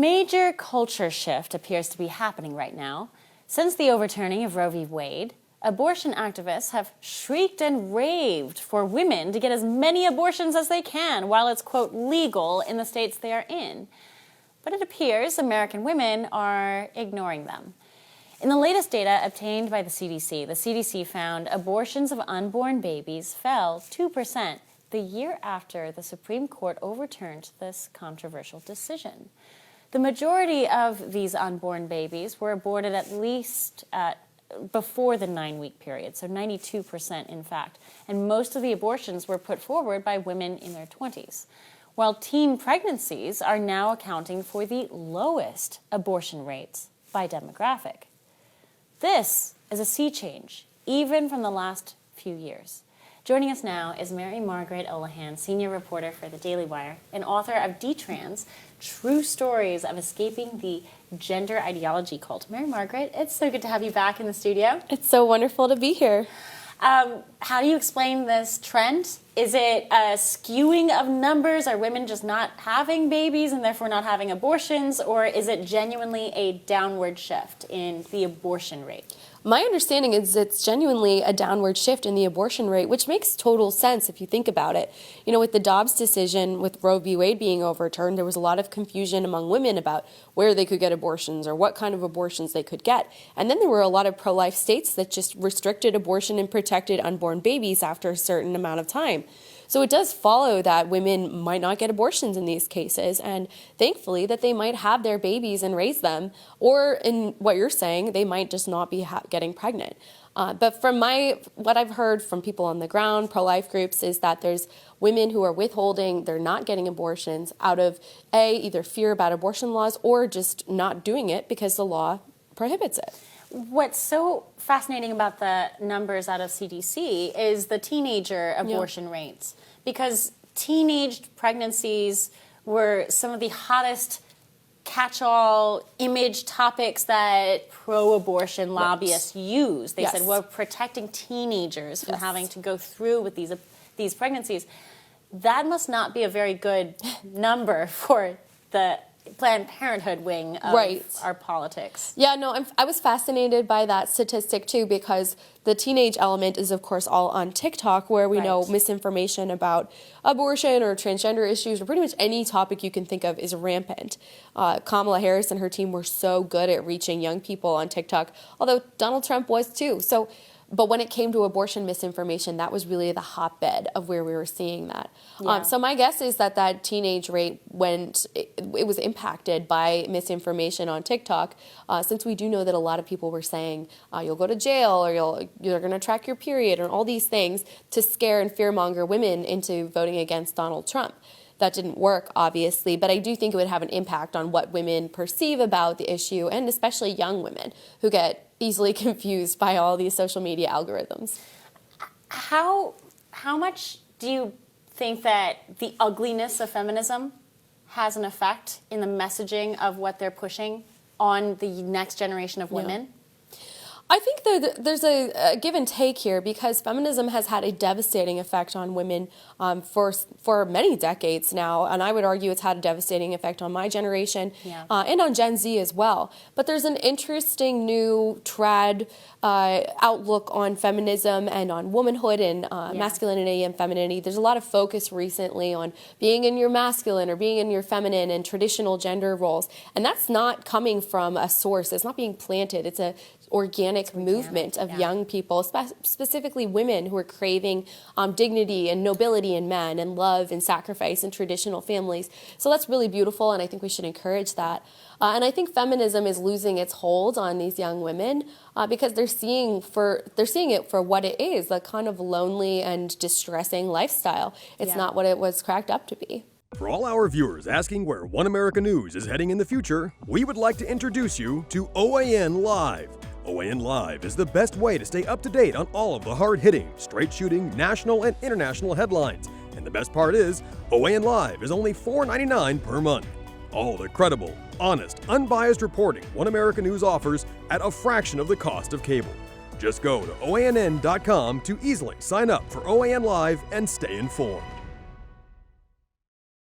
major culture shift appears to be happening right now. Since the overturning of Roe v. Wade, abortion activists have shrieked and raved for women to get as many abortions as they can while it's, quote, legal in the states they are in. But it appears American women are ignoring them. In the latest data obtained by the CDC found abortions of unborn babies fell 2% the year after the Supreme Court overturned this controversial decision. The majority of these unborn babies were aborted at least before the 9-week period, so 92% in fact, and most of the abortions were put forward by women in their 20s, while teen pregnancies are now accounting for the lowest abortion rates by demographic. This is a sea change, even from the last few years. Joining us now is Margaret Olohan, senior reporter for the Daily Wire and author of Detrans, True Stories of Escaping the Gender Ideology Cult. Margaret, it's so good to have you back in the studio. It's so wonderful to be here. How do you explain this trend? Is it a skewing of numbers? Are women just not having babies and therefore not having abortions? Or is it genuinely a downward shift in the abortion rate? My understanding is it's genuinely a downward shift in the abortion rate, which makes total sense if you think about it. You know, with the Dobbs decision, with Roe v. Wade being overturned, there was a lot of confusion among women about where they could get abortions or what kind of abortions they could get. And then there were a lot of pro-life states that just restricted abortion and protected unborn babies after a certain amount of time. So it does follow that women might not get abortions in these cases, and thankfully that they might have their babies and raise them, or in what you're saying, they might just not be getting pregnant. But from what I've heard from people on the ground, pro-life groups, is that there's women who are withholding, they're not getting abortions out of either fear about abortion laws or just not doing it because the law prohibits it. What's so fascinating about the numbers out of CDC is the teenager abortion rates, because teenage pregnancies were some of the hottest catch-all image topics that pro-abortion lobbyists use. They said, we're protecting teenagers from having to go through with these pregnancies. That must not be a very good number for the Planned Parenthood wing of our politics. Yeah, no, I was fascinated by that statistic too, because the teenage element is, of course, all on TikTok, where we know misinformation about abortion or transgender issues or pretty much any topic you can think of is rampant. Kamala Harris and her team were so good at reaching young people on TikTok, although Donald Trump was too. But when it came to abortion misinformation, that was really the hotbed of where we were seeing that. Yeah. So my guess is that teenage rate it was impacted by misinformation on TikTok, since we do know that a lot of people were saying you'll go to jail or you're going to track your period and all these things to scare and fearmonger women into voting against Donald Trump. That didn't work, obviously, but I do think it would have an impact on what women perceive about the issue, and especially young women who get easily confused by all these social media algorithms. How much do you think that the ugliness of feminism has an effect in the messaging of what they're pushing on the next generation of women? I think that there's a give and take here, because feminism has had a devastating effect on women for many decades now, and I would argue it's had a devastating effect on my generation and on Gen Z as well. But there's an interesting new trad outlook on feminism and on womanhood and masculinity and femininity. There's a lot of focus recently on being in your masculine or being in your feminine and traditional gender roles, and that's not coming from a source. It's not being planted. It's a organic movement of young people, specifically women, who are craving dignity and nobility in men and love and sacrifice in traditional families. So that's really beautiful, and I think we should encourage that. And I think feminism is losing its hold on these young women because they're seeing it for what it is, a kind of lonely and distressing lifestyle. It's not what it was cracked up to be. For all our viewers asking where One America News is heading in the future, we would like to introduce you to OAN Live. OAN Live is the best way to stay up to date on all of the hard-hitting, straight-shooting, national and international headlines. And the best part is, OAN Live is only $4.99 per month. All the credible, honest, unbiased reporting One America News offers at a fraction of the cost of cable. Just go to OANN.com to easily sign up for OAN Live and stay informed.